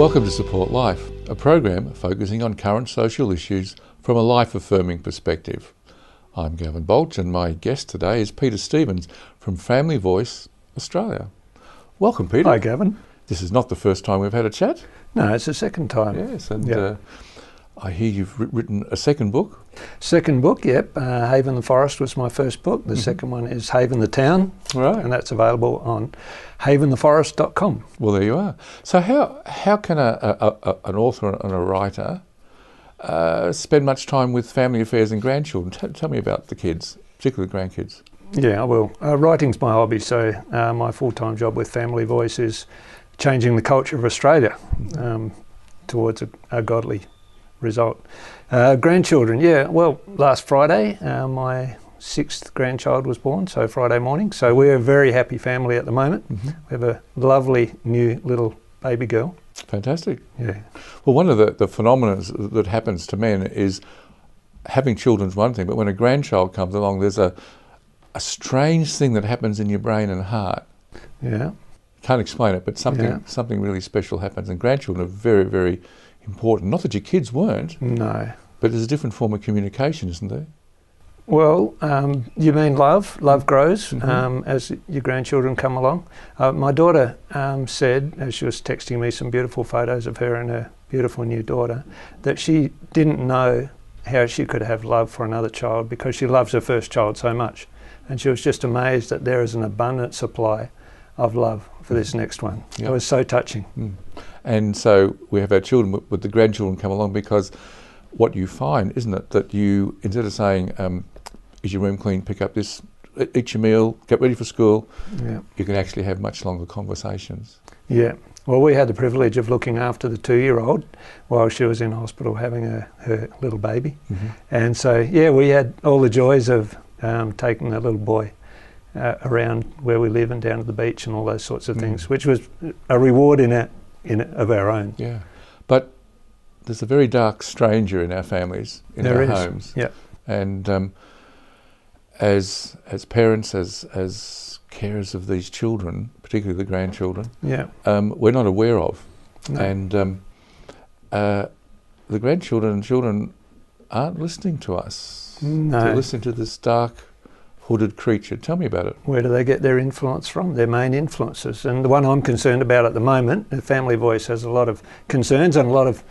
Welcome to Support Life, a program focusing on current social issues from a life-affirming perspective. I'm Gavin Baulch and my guest today is Peter Stevens from Family Voice Australia. Welcome, Peter. Hi, Gavin. This is not the first time we've had a chat. No, it's the second time. Yes, and I hear you've written a second book. Second book, yep. Haven the Forest was my first book. The second one is Haven the Town, Right. and that's available on haventheforest.com. Well, there you are. So how can an author and a writer spend much time with family affairs and grandchildren? Tell me about the kids, particularly grandkids. Yeah, I will. Writing's my hobby, so my full-time job with Family Voice is changing the culture of Australia towards a godly result. Grandchildren, yeah, well, last Friday my sixth grandchild was born, so Friday morning. So we're a very happy family at the moment. We have a lovely new little baby girl. Fantastic. Yeah. Well, one of the phenomena that happens to men is having children's one thing, but when a grandchild comes along, there's a strange thing that happens in your brain and heart. Yeah. Can't explain it, but something really special happens, and grandchildren are very, very important. Not that your kids weren't. No. But there's a different form of communication, isn't there? Well, you mean love? Love grows as your grandchildren come along. My daughter said, as she was texting me some beautiful photos of her and her beautiful new daughter, that she didn't know how she could have love for another child because she loves her first child so much. And she was just amazed that there is an abundant supply of love for this next one. Yep. It was so touching. And so we have our children, with the grandchildren come along, because what you find, isn't it, that you, instead of saying, is your room clean, pick up this, eat your meal, get ready for school, you can actually have much longer conversations. Yeah. Well, we had the privilege of looking after the 2-year-old while she was in hospital having her little baby. And so, we had all the joys of taking the little boy around where we live and down to the beach and all those sorts of things, which was a reward of our own. Yeah. But there's a very dark stranger in our families, in our homes. Yeah. And as parents, as carers of these children, particularly the grandchildren, we're not aware of. No. And the grandchildren and children aren't listening to us. No. They're listening to this dark, hooded creature. Tell me about it. Where do they get their influence from? Their main influences. And the one I'm concerned about at the moment, the Family Voice has a lot of concerns and a lot of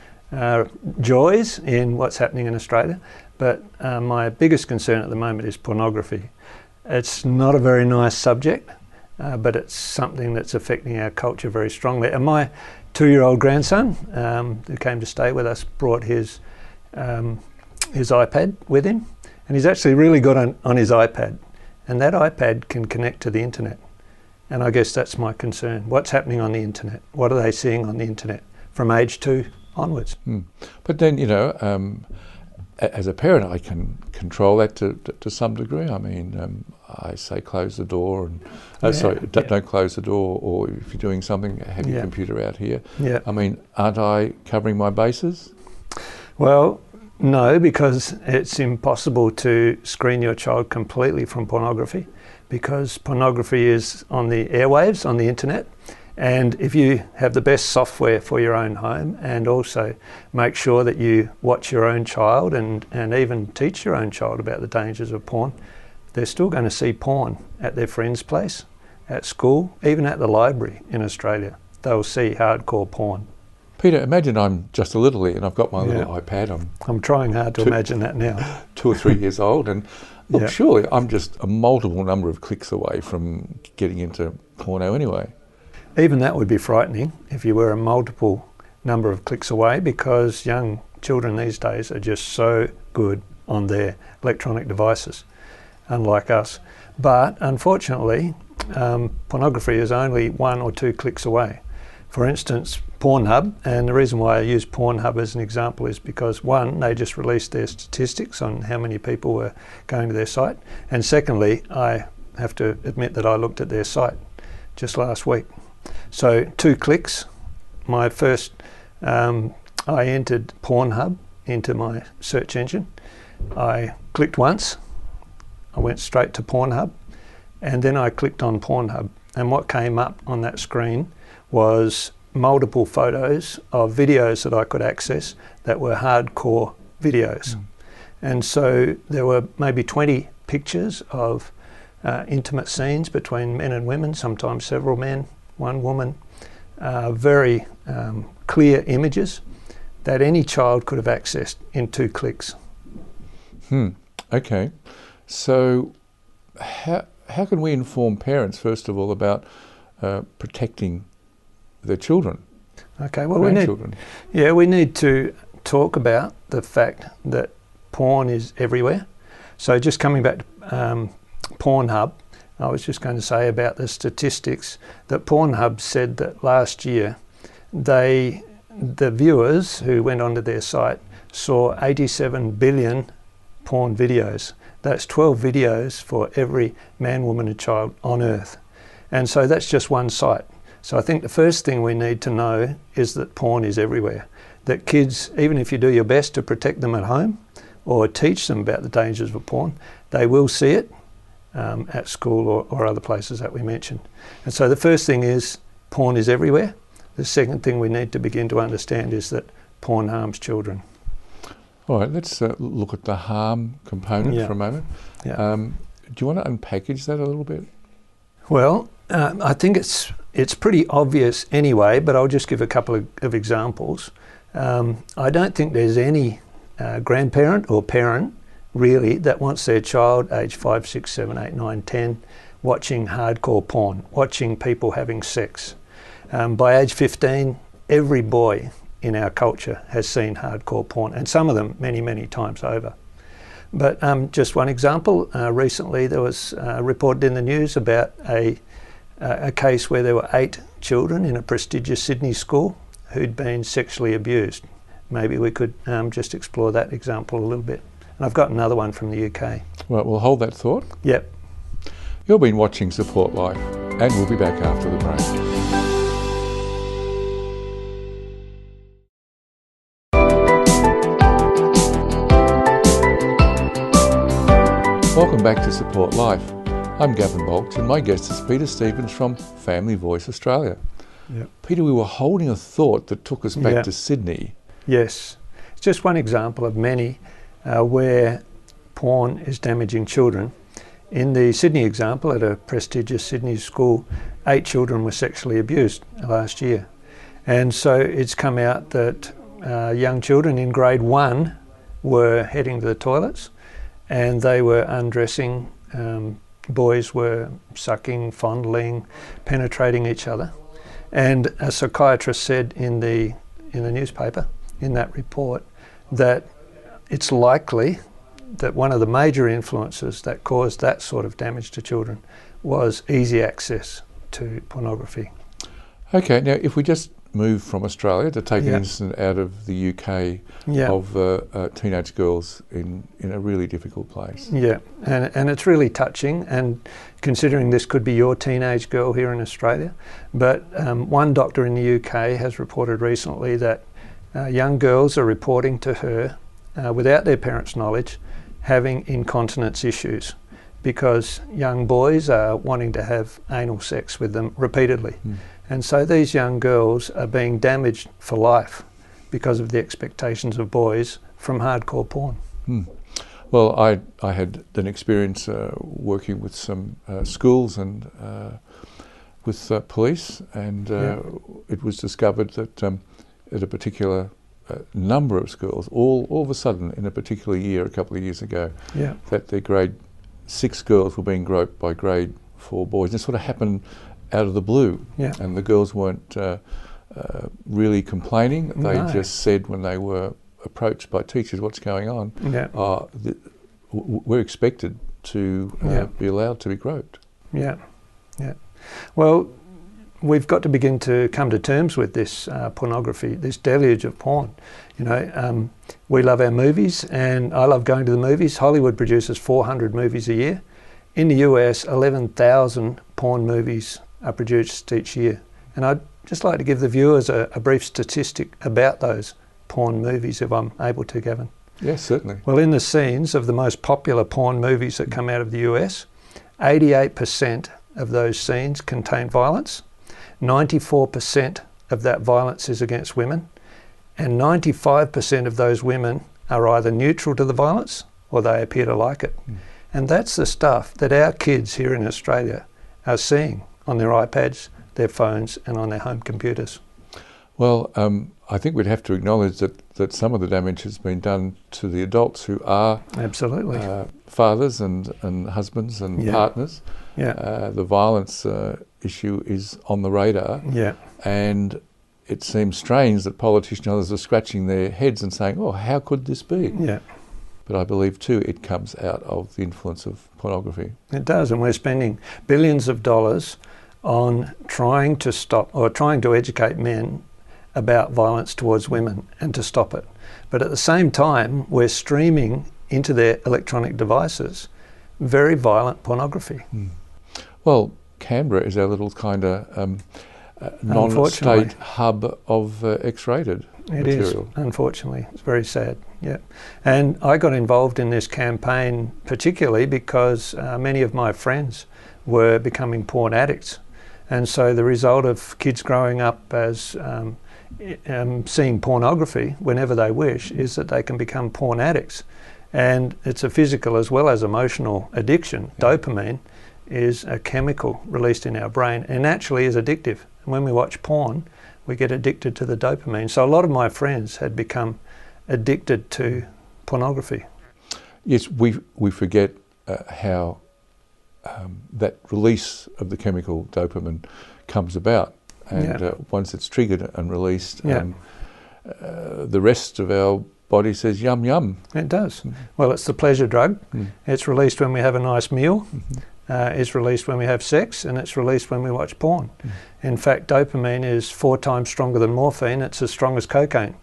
joys in what's happening in Australia. But my biggest concern at the moment is pornography. It's not a very nice subject, but it's something that's affecting our culture very strongly. And my 2-year-old grandson, who came to stay with us, brought his iPad with him. And he's actually really good on his iPad. And that iPad can connect to the internet. And I guess that's my concern. What's happening on the internet? What are they seeing on the internet from age 2 onwards? But then, as a parent, I can control that to some degree. I mean, I say close the door, and don't close the door, or if you're doing something, have your computer out here. Yeah. I mean, aren't I covering my bases? Well, no, because it's impossible to screen your child completely from pornography, because pornography is on the airwaves, on the internet. And if you have the best software for your own home, and also make sure that you watch your own child and even teach your own child about the dangers of porn, they're still going to see porn at their friend's place, at school, even at the library in Australia. They'll see hardcore porn. Peter, imagine I'm just a littlie and I've got my little iPad. I'm trying hard to imagine that now. 2 or 3 years old, and look, surely I'm just a multiple number of clicks away from getting into porno anyway. Even that would be frightening if you were a multiple number of clicks away, because young children these days are just so good on their electronic devices, unlike us. But unfortunately, pornography is only 1 or 2 clicks away. For instance, Pornhub, and the reason why I use Pornhub as an example is because, one, they just released their statistics on how many people were going to their site, and secondly, I have to admit that I looked at their site just last week. So 2 clicks, my first, I entered Pornhub into my search engine. I clicked once, I went straight to Pornhub, and then I clicked on Pornhub, and what came up on that screen was multiple photos of videos that I could access that were hardcore videos. And so there were maybe 20 pictures of intimate scenes between men and women, sometimes several men, one woman, very clear images that any child could have accessed in 2 clicks. Okay. So how can we inform parents, first of all, about protecting their children? Okay, well, we need to talk about the fact that porn is everywhere. So just coming back to Pornhub, I was just going to say about the statistics that Pornhub said that last year the viewers who went onto their site saw 87 billion porn videos. That's 12 videos for every man, woman and child on earth. And so that's just one site. So I think the first thing we need to know is that porn is everywhere. That kids, even if you do your best to protect them at home or teach them about the dangers of porn, they will see it at school or other places that we mentioned. And so the first thing is porn is everywhere. The second thing we need to begin to understand is that porn harms children. All right, let's look at the harm component for a moment. Do you want to unpackage that a little bit? Well, I think it's pretty obvious anyway, but I'll just give a couple of examples. I don't think there's any grandparent or parent really that wants their child age 5, 6, 7, 8, 9, 10 watching hardcore porn, watching people having sex. By age 15, every boy in our culture has seen hardcore porn, and some of them many, many times over. But just one example, recently there was reported in the news about a case where there were 8 children in a prestigious Sydney school who'd been sexually abused. Maybe we could just explore that example a little bit. And I've got another one from the UK. Well, we'll hold that thought. Yep. You've been watching Support Life, and we'll be back after the break. Welcome back to Support Life. I'm Gavin Baulch, and my guest is Peter Stevens from Family Voice Australia. Yep. Peter, we were holding a thought that took us back to Sydney. Yes. It's just one example of many where porn is damaging children. In the Sydney example, at a prestigious Sydney school, 8 children were sexually abused last year. And so it's come out that young children in grade 1 were heading to the toilets and they were undressing. Boys were sucking, fondling, penetrating each other. And a psychiatrist said in the newspaper, in that report, that it's likely that one of the major influences that caused that sort of damage to children was easy access to pornography. Okay, now if we just move from Australia to take an incident out of the UK of teenage girls in a really difficult place. Yeah, and it's really touching, and considering this could be your teenage girl here in Australia, but one doctor in the UK has reported recently that young girls are reporting to her, without their parents' knowledge, having incontinence issues because young boys are wanting to have anal sex with them repeatedly. And so these young girls are being damaged for life because of the expectations of boys from hardcore porn. Well, I had an experience working with some schools and with police, and it was discovered that at a particular number of schools, all of a sudden in a particular year, a couple of years ago, that their grade 6 girls were being groped by grade 4 boys. It sort of happened out of the blue, and the girls weren't really complaining. They just said when they were approached by teachers, what's going on? We're expected to be allowed to be groped. Well, we've got to begin to come to terms with this pornography, this deluge of porn. You know, we love our movies, and I love going to the movies. Hollywood produces 400 movies a year. In the US, 11,000 porn movies are produced each year. And I'd just like to give the viewers a brief statistic about those porn movies, if I'm able to, Gavin. Yes, certainly. Well, in the scenes of the most popular porn movies that come out of the US, 88% of those scenes contain violence, 94% of that violence is against women, and 95% of those women are either neutral to the violence or they appear to like it. And that's the stuff that our kids here in Australia are seeing on their iPads, their phones, and on their home computers. Well, I think we'd have to acknowledge that some of the damage has been done to the adults who are absolutely fathers and husbands and partners. Yeah. The violence issue is on the radar. Yeah. And it seems strange that politicians and others are scratching their heads and saying, oh, how could this be? Yeah. But I believe too it comes out of the influence of pornography. It does, and we're spending billions of dollars on trying to stop or trying to educate men about violence towards women and to stop it. But at the same time, we're streaming into their electronic devices very violent pornography. Well, Canberra is our little kind of non-state hub of X-rated material. It is, unfortunately. It's very sad, yeah. And I got involved in this campaign particularly because many of my friends were becoming porn addicts. And so the result of kids growing up as seeing pornography whenever they wish is that they can become porn addicts. And it's a physical as well as emotional addiction. Yeah. Dopamine is a chemical released in our brain and actually is addictive. And when we watch porn, we get addicted to the dopamine. So a lot of my friends had become addicted to pornography. Yes, we forget how that release of the chemical dopamine comes about. And once it's triggered and released, the rest of our body says yum yum. It does. Well, it's the pleasure drug. It's released when we have a nice meal. It's released when we have sex, and it's released when we watch porn. In fact, dopamine is 4 times stronger than morphine. It's as strong as cocaine.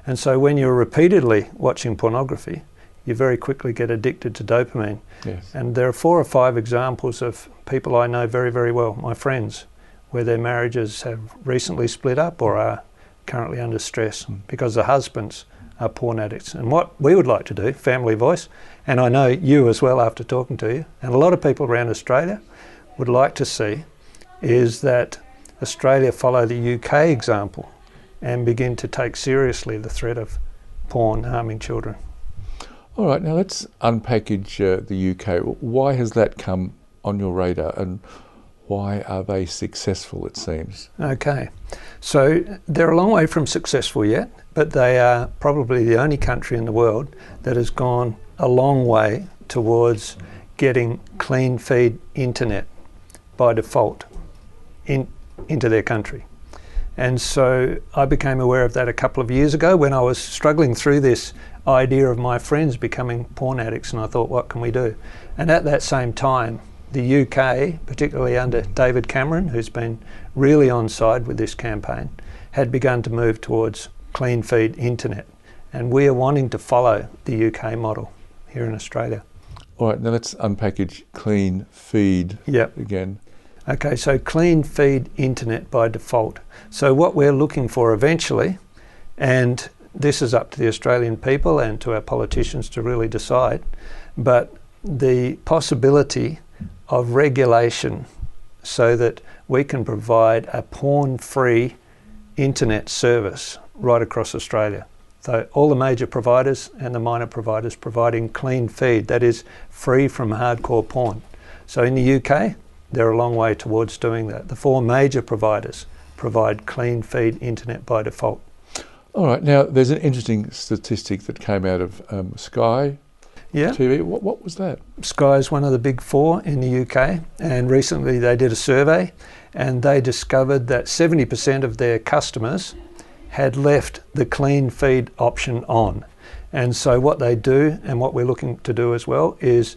And so when you're repeatedly watching pornography, you very quickly get addicted to dopamine. Yes. And there are 4 or 5 examples of people I know very, very well, my friends, where their marriages have recently split up or are currently under stress because the husbands are porn addicts. And what we would like to do, Family Voice, and I know you as well after talking to you, and a lot of people around Australia would like to see, is that Australia follow the UK example and begin to take seriously the threat of porn harming children. All right, now let's unpackage the UK. Why has that come on your radar, and why are they successful, it seems? Okay, so they're a long way from successful yet, but they are probably the only country in the world that has gone a long way towards getting clean feed internet by default into their country. And so I became aware of that a couple of years ago when I was struggling through this idea of my friends becoming porn addicts, and I thought, what can we do? And at that same time, the UK, particularly under David Cameron, who's been really on side with this campaign, had begun to move towards clean feed internet. And we are wanting to follow the UK model here in Australia. All right, now let's unpackage clean feed again. Okay, so clean feed internet by default. So what we're looking for eventually, and this is up to the Australian people and to our politicians to really decide, but the possibility of regulation so that we can provide a porn-free internet service right across Australia. So all the major providers and the minor providers providing clean feed, that is free from hardcore porn. So in the UK, they're a long way towards doing that. The 4 major providers provide clean feed internet by default. All right, now there's an interesting statistic that came out of Sky TV. What was that? Sky is one of the big 4 in the UK, and recently they did a survey and they discovered that 70% of their customers had left the clean feed option on. And so what they do, and what we're looking to do as well, is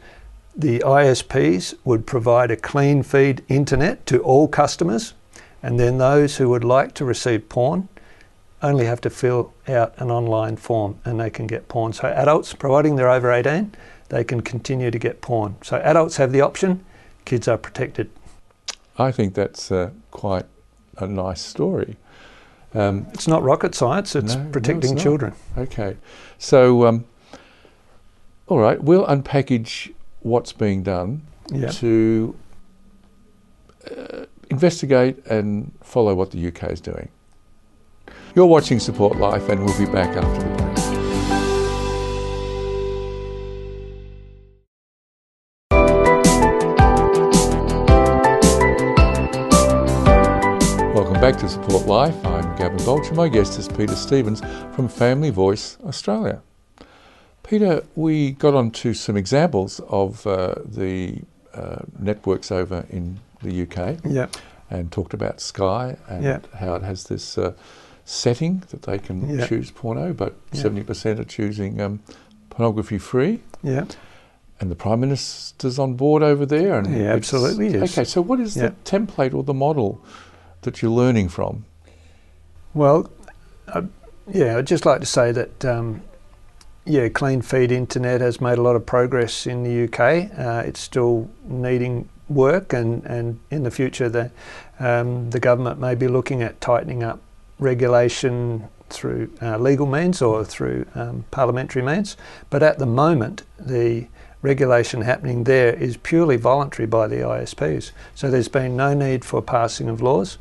the ISPs would provide a clean feed internet to all customers, and then those who would like to receive porn only have to fill out an online form and they can get porn. So adults, providing they're over 18, they can continue to get porn. So adults have the option, kids are protected. I think that's quite a nice story. It's not rocket science, it's protecting children. Okay, so all right, we'll unpackage what's being done to investigate and follow what the UK is doing. You're watching Support Life, and we'll be back after the break. Welcome back to Support Life. I'm Gavin Baulch, and my guest is Peter Stevens from Family Voice Australia. Peter, we got on to some examples of the networks over in the UK, and talked about Sky and how it has this setting that they can choose porno, but 70% are choosing pornography free. Yeah. And the Prime Minister's on board over there. And absolutely is. Okay, so what is the template or the model that you're learning from? Well, I'd just like to say that clean feed internet has made a lot of progress in the UK. It's still needing work, and in the future the government may be looking at tightening up regulation through legal means or through parliamentary means. But at the moment, the regulation happening there is purely voluntary by the ISPs. So there's been no need for passing of laws.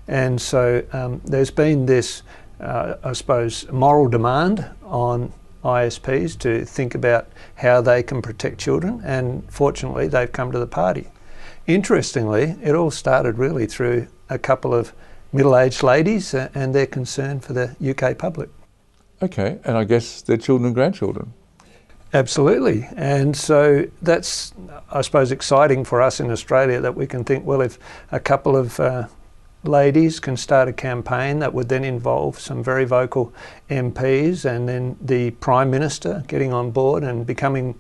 And so there's been this, I suppose, moral demand on ISPs to think about how they can protect children, and fortunately they've come to the party. Interestingly, it all started really through a couple of middle-aged ladies and their concern for the UK public. Okay, and I guess their children and grandchildren. Absolutely, and so that's, I suppose, exciting for us in Australia, that we can think, well, if a couple of ladies can start a campaign that would then involve some very vocal MPs, and then the Prime Minister getting on board and becoming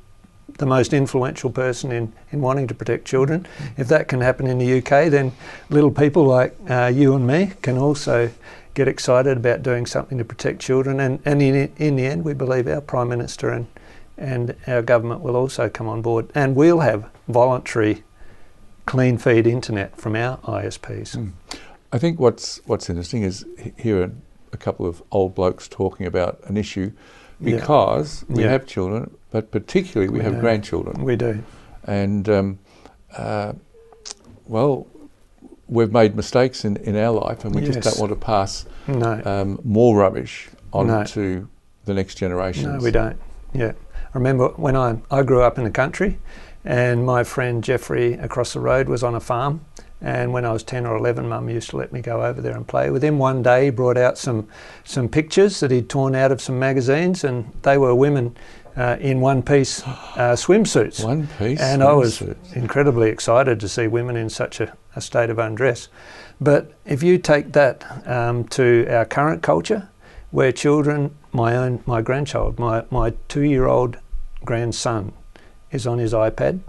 the most influential person in wanting to protect children. If that can happen in the UK, then little people like you and me can also get excited about doing something to protect children. And in the end, we believe our Prime Minister and our government will also come on board, and we'll have voluntary clean feed internet from our ISPs. I think what's interesting is hear a couple of old blokes talking about an issue, because we have children, but particularly we have grandchildren. We do. And, well, we've made mistakes in our life, and we just don't want to pass more rubbish on to the next generations. No, we don't. Yeah. I remember when I grew up in the country, and my friend Jeffrey across the road was on a farm, and when I was 10 or 11, Mum used to let me go over there and play with him. One day he brought out some pictures that he'd torn out of some magazines, and they were women in one-piece swimsuits. One-piece and I was incredibly excited to see women in such a state of undress. But if you take that to our current culture, where children, my grandchild, my 2-year-old grandson is on his iPad,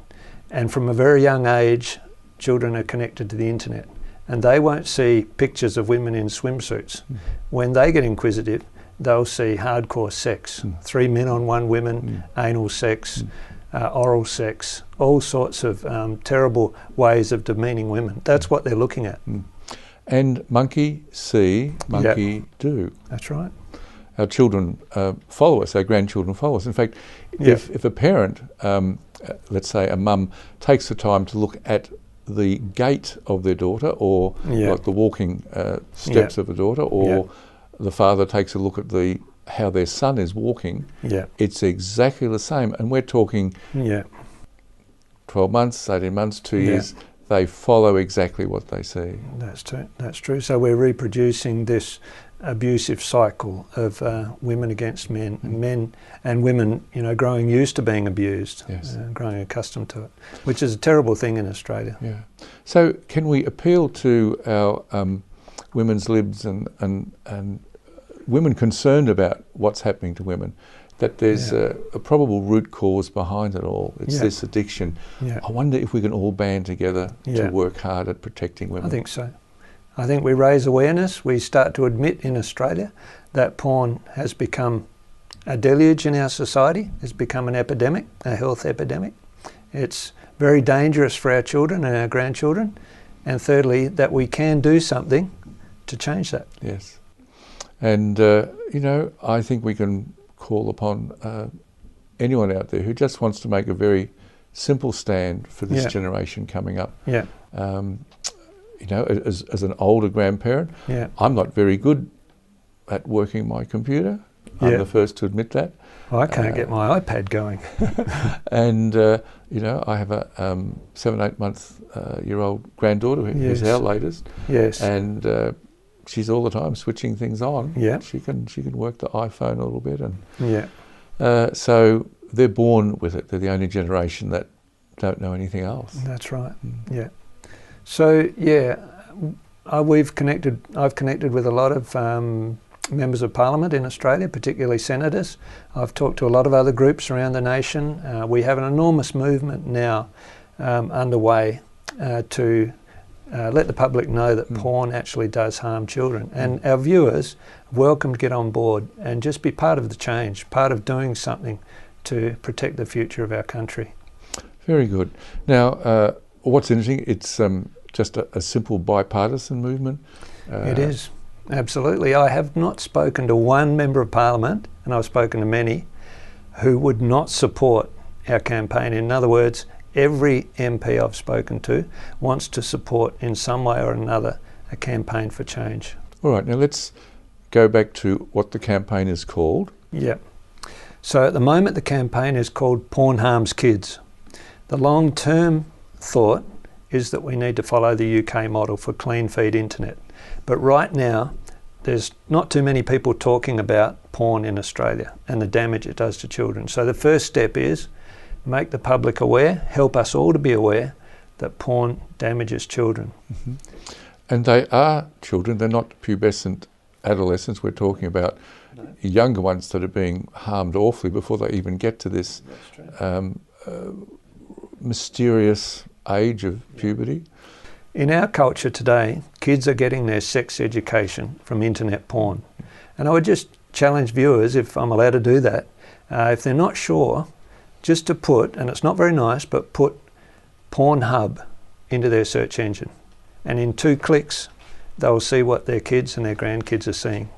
and from a very young age, children are connected to the internet, and they won't see pictures of women in swimsuits. When they get inquisitive, they'll see hardcore sex, 3 men on 1 woman, anal sex, oral sex, all sorts of terrible ways of demeaning women. That's what they're looking at. And monkey see, monkey do. That's right. Our children follow us, our grandchildren follow us. In fact, if a parent, let's say a mum, takes the time to look at the gait of their daughter, or like the walking steps of a daughter, or the father takes a look at how their son is walking, it's exactly the same. And we're talking 12 months, 18 months, 2 years, they follow exactly what they see. That's true. So we're reproducing this abusive cycle of women against men, men and women, growing used to being abused, growing accustomed to it, which is a terrible thing in Australia. Yeah. So can we appeal to our women's libs and women concerned about what's happening to women, that there's a probable root cause behind it all? It's this addiction. I wonder if we can all band together to work hard at protecting women. I think so. I think we raise awareness. We start to admit in Australia that porn has become a deluge in our society. It's become an epidemic, a health epidemic. It's very dangerous for our children and our grandchildren. And thirdly, that we can do something to change that. Yes. And, I think we can call upon anyone out there who just wants to make a very simple stand for this generation coming up. Yeah. As an older grandparent, I'm not very good at working my computer. I'm the first to admit that. I can't get my iPad going. And, I have a 7-8 month year old granddaughter who's our latest. Yes. And she's all the time switching things on. Yeah. She can work the iPhone a little bit. And yeah. So they're born with it. They're the only generation that don't know anything else. That's right. Yeah. So, I've connected with a lot of members of Parliament in Australia, particularly senators. I've talked to a lot of other groups around the nation. We have an enormous movement now underway to let the public know that porn actually does harm children. And our viewers are welcome to get on board and just be part of the change, part of doing something to protect the future of our country. Very good. Now, what's interesting, it's just a simple bipartisan movement. It is, absolutely. I have not spoken to one member of Parliament, and I've spoken to many, who would not support our campaign. In other words, every MP I've spoken to wants to support in some way or another a campaign for change. All right, now let's go back to what the campaign is called. Yeah. So at the moment the campaign is called Porn Harms Kids. The long-term thought is that we need to follow the UK model for clean feed internet. But right now, there's not too many people talking about porn in Australia and the damage it does to children. So the first step is make the public aware, help us all to be aware that porn damages children. Mm-hmm. And they are children, they're not pubescent adolescents. We're talking about younger ones that are being harmed awfully before they even get to this mysterious age of puberty. In our culture today, kids are getting their sex education from internet porn. And I would just challenge viewers, if I'm allowed to do that, if they're not sure, just to put, and it's not very nice, but put Pornhub into their search engine. And in 2 clicks, they'll see what their kids and their grandkids are seeing.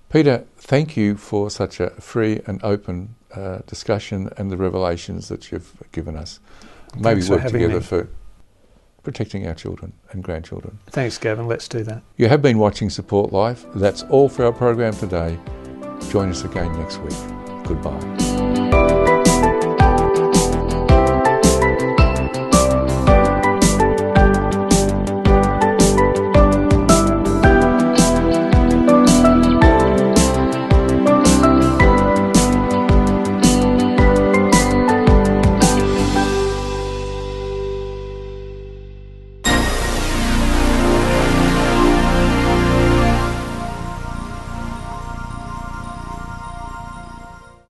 Peter, thank you for such a free and open discussion and the revelations that you've given us. Maybe work together for protecting our children and grandchildren. Thanks, Gavin. Let's do that. You have been watching Support Life. That's all for our program today. Join us again next week. Goodbye.